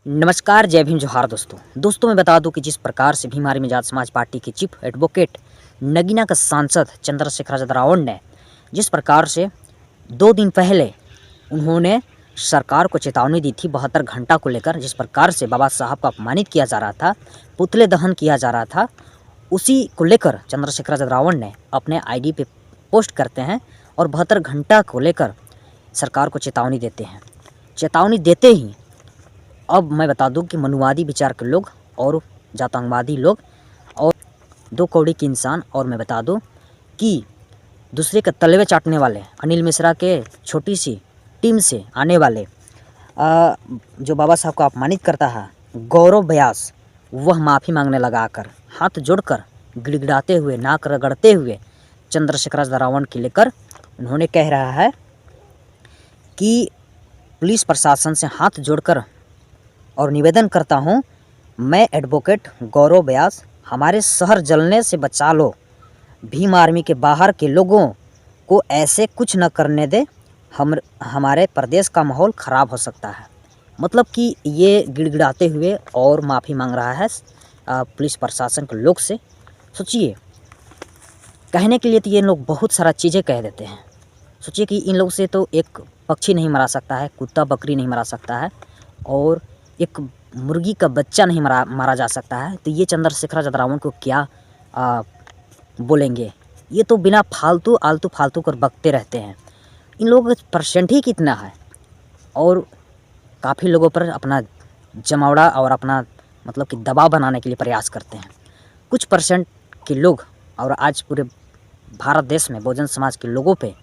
नमस्कार, जय भीम, जोहार दोस्तों मैं बता दूं कि जिस प्रकार से भीम आर्मी आजाद समाज पार्टी के चीफ एडवोकेट नगीना का सांसद चंद्रशेखर आजाद रावण ने जिस प्रकार से 2 दिन पहले उन्होंने सरकार को चेतावनी दी थी 72 घंटा को लेकर, जिस प्रकार से बाबा साहब को अपमानित किया जा रहा था, पुतले दहन किया जा रहा था, उसी को लेकर चंद्रशेखर आजाद रावण ने अपने आईडी पे पोस्ट करते हैं और 72 घंटा को लेकर सरकार को चेतावनी देते हैं। चेतावनी देते ही अब मैं बता दूं कि मनुवादी विचार के लोग और जातंगवादी लोग और दो कौड़ी के इंसान, और मैं बता दूं कि दूसरे के तलवे चाटने वाले अनिल मिश्रा के छोटी सी टीम से आने वाले जो बाबा साहब को अपमानित करता है गौरव व्यास, वह माफ़ी मांगने लगा आकर हाथ जोड़कर गिड़गिड़ाते हुए, नाक रगड़ते हुए चंद्रशेखर आजाद रावण के लेकर उन्होंने कह रहा है कि पुलिस प्रशासन से हाथ जोड़कर और निवेदन करता हूं, मैं एडवोकेट गौरव व्यास, हमारे शहर जलने से बचा लो, भीम आर्मी के बाहर के लोगों को ऐसे कुछ न करने दे, हमारे प्रदेश का माहौल ख़राब हो सकता है। मतलब कि ये गिड़गिड़ाते हुए और माफ़ी मांग रहा है पुलिस प्रशासन के लोग से। सोचिए, कहने के लिए तो ये लोग बहुत सारा चीज़ें कह देते हैं। सोचिए कि इन लोग से तो एक पक्षी नहीं मरा सकता है, कुत्ता बकरी नहीं मरा सकता है, और एक मुर्गी का बच्चा नहीं मारा जा सकता है। तो ये चंद्रशेखर आजाद रावण को क्या बोलेंगे? ये तो बिना आलतू फालतू कर बकते रहते हैं। इन लोगों का परसेंट ही कितना है, और काफ़ी लोगों पर अपना जमावड़ा और अपना मतलब कि दबाव बनाने के लिए प्रयास करते हैं। कुछ परसेंट के लोग, और आज पूरे भारत देश में बहुजन समाज के लोगों पे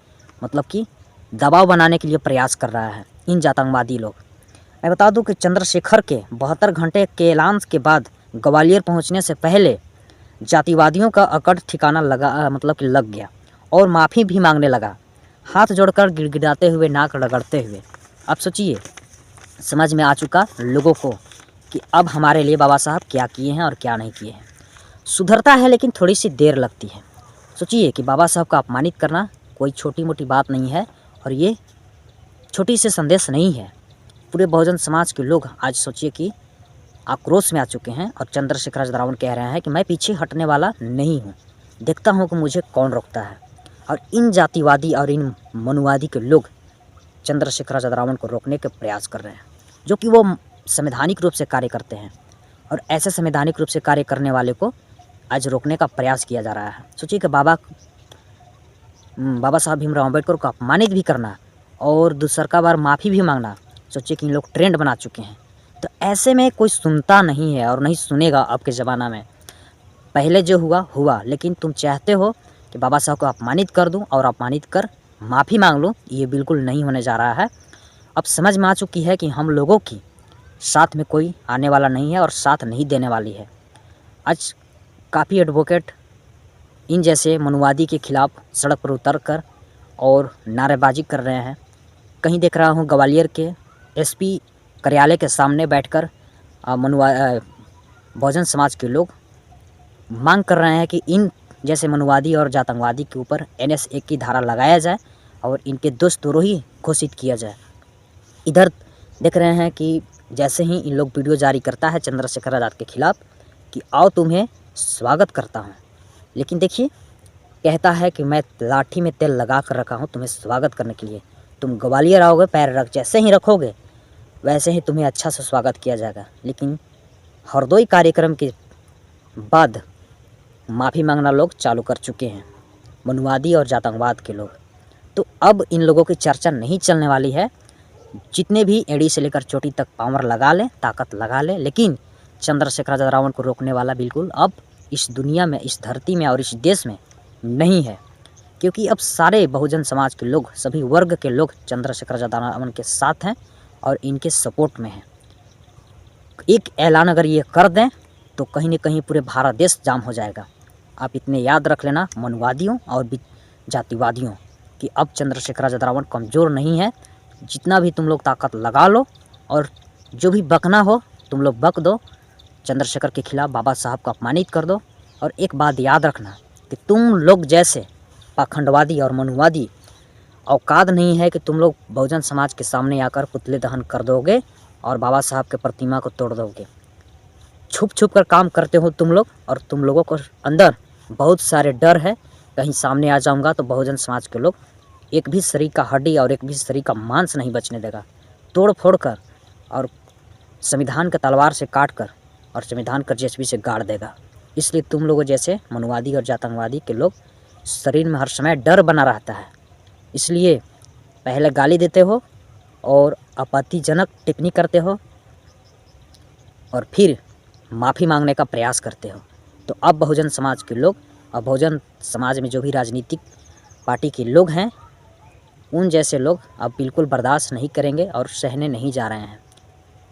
मतलब कि दबाव बनाने के लिए प्रयास कर रहा है इन जातंगवादी लोग। मैं बता दूं कि चंद्रशेखर के 72 घंटे के ऐलान के बाद ग्वालियर पहुंचने से पहले जातिवादियों का अकड़ ठिकाना मतलब कि लग गया और माफ़ी भी मांगने लगा, हाथ जोड़कर गिड़गिड़ाते हुए, नाक रगड़ते हुए। अब सोचिए, समझ में आ चुका लोगों को कि अब हमारे लिए बाबा साहब क्या किए हैं और क्या नहीं किए हैं। सुधरता है लेकिन थोड़ी सी देर लगती है। सोचिए कि बाबा साहब का अपमानित करना कोई छोटी मोटी बात नहीं है, और ये छोटी से संदेश नहीं है। पूरे बहुजन समाज के लोग आज सोचिए कि आक्रोश में आ चुके हैं, और चंद्रशेखर आजाद रावण कह रहे हैं कि मैं पीछे हटने वाला नहीं हूँ, देखता हूँ कि मुझे कौन रोकता है। और इन जातिवादी और इन मनुवादी के लोग चंद्रशेखर आजाद रावण को रोकने के प्रयास कर रहे हैं, जो कि वो संवैधानिक रूप से कार्य करते हैं, और ऐसे संवैधानिक रूप से कार्य करने वाले को आज रोकने का प्रयास किया जा रहा है। सोचिए कि बाबा साहब भीमराव अम्बेडकर को अपमानित भी करना और दूसरा बार माफ़ी भी मांगना, सोचिए कि इन लोग ट्रेंड बना चुके हैं। तो ऐसे में कोई सुनता नहीं है और नहीं सुनेगा अब के ज़माना में। पहले जो हुआ, लेकिन तुम चाहते हो कि बाबा साहब को अपमानित कर दूं और अपमानित कर माफ़ी मांग लूं, ये बिल्कुल नहीं होने जा रहा है। अब समझ में आ चुकी है कि हम लोगों की साथ में कोई आने वाला नहीं है और साथ नहीं देने वाली है। आज काफ़ी एडवोकेट इन जैसे मनुवादी के खिलाफ सड़क पर उतर कर और नारेबाजी कर रहे हैं। कहीं देख रहा हूँ ग्वालियर के एसपी कार्यालय के सामने बैठकर बहुजन समाज के लोग मांग कर रहे हैं कि इन जैसे मनुवादी और जातंगवादी के ऊपर NS-1 की धारा लगाया जाए और इनके दोषद्रोही घोषित किया जाए। इधर देख रहे हैं कि जैसे ही इन लोग वीडियो जारी करता है चंद्रशेखर आजाद के खिलाफ कि आओ तुम्हें स्वागत करता हूँ, लेकिन देखिए कहता है कि मैं लाठी में तेल लगा कर रखा हूँ तुम्हें स्वागत करने के लिए। तुम ग्वालियर आओगे, पैर जैसे ही रखोगे वैसे ही तुम्हें अच्छा से स्वागत किया जाएगा। लेकिन हरदोई कार्यक्रम के बाद माफ़ी मांगना लोग चालू कर चुके हैं, मनुवादी और जातंगवाद के लोग। तो अब इन लोगों की चर्चा नहीं चलने वाली है। जितने भी एड़ी से लेकर चोटी तक पावर लगा ले, ताकत लगा ले, लेकिन चंद्रशेखर आजाद रावण को रोकने वाला बिल्कुल अब इस दुनिया में, इस धरती में और इस देश में नहीं है। क्योंकि अब सारे बहुजन समाज के लोग, सभी वर्ग के लोग चंद्रशेखर आजाद रावण के साथ हैं और इनके सपोर्ट में हैं। एक ऐलान अगर ये कर दें तो कहीं न कहीं पूरे भारत देश जाम हो जाएगा। आप इतने याद रख लेना मनुवादियों और जातिवादियों कि अब चंद्रशेखर आजाद रावण कमज़ोर नहीं है। जितना भी तुम लोग ताकत लगा लो और जो भी बकना हो तुम लोग बक दो, चंद्रशेखर के खिलाफ बाबा साहब को अपमानित कर दो। और एक बात याद रखना कि तुम लोग जैसे पाखंडवादी और मनुवादी औकात नहीं है कि तुम लोग बहुजन समाज के सामने आकर पुतले दहन कर दोगे और बाबा साहब के प्रतिमा को तोड़ दोगे। छुप छुप कर काम करते हो तुम लोग, और तुम लोगों को अंदर बहुत सारे डर है, कहीं सामने आ जाऊंगा तो बहुजन समाज के लोग एक भी शरीर का हड्डी और एक भी शरीर का मांस नहीं बचने देगा, तोड़ फोड़ कर और संविधान के तलवार से काट कर और संविधान का जेसीबी से गाड़ देगा। इसलिए तुम लोगों जैसे मनुवादी और जातंकवादी के लोग शरीर में हर समय डर बना रहता है। इसलिए पहले गाली देते हो और आपत्तिजनक टिप्पणी करते हो और फिर माफ़ी मांगने का प्रयास करते हो। तो अब बहुजन समाज के लोग और बहुजन समाज में जो भी राजनीतिक पार्टी के लोग हैं, उन जैसे लोग अब बिल्कुल बर्दाश्त नहीं करेंगे और सहने नहीं जा रहे हैं।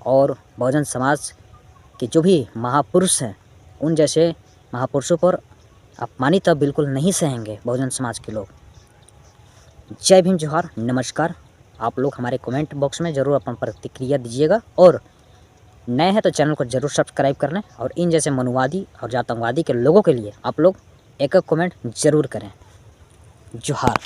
और बहुजन समाज के जो भी महापुरुष हैं, उन जैसे महापुरुषों पर अपमानित अब बिल्कुल नहीं सहेंगे बहुजन समाज के लोग। जय भीम, जोहार, नमस्कार। आप लोग हमारे कमेंट बॉक्स में ज़रूर अपना प्रतिक्रिया दीजिएगा और नए हैं तो चैनल को ज़रूर सब्सक्राइब कर लें। और इन जैसे मनुवादी और जातंकवादी के लोगों के लिए आप लोग एक कमेंट ज़रूर करें। जोहार।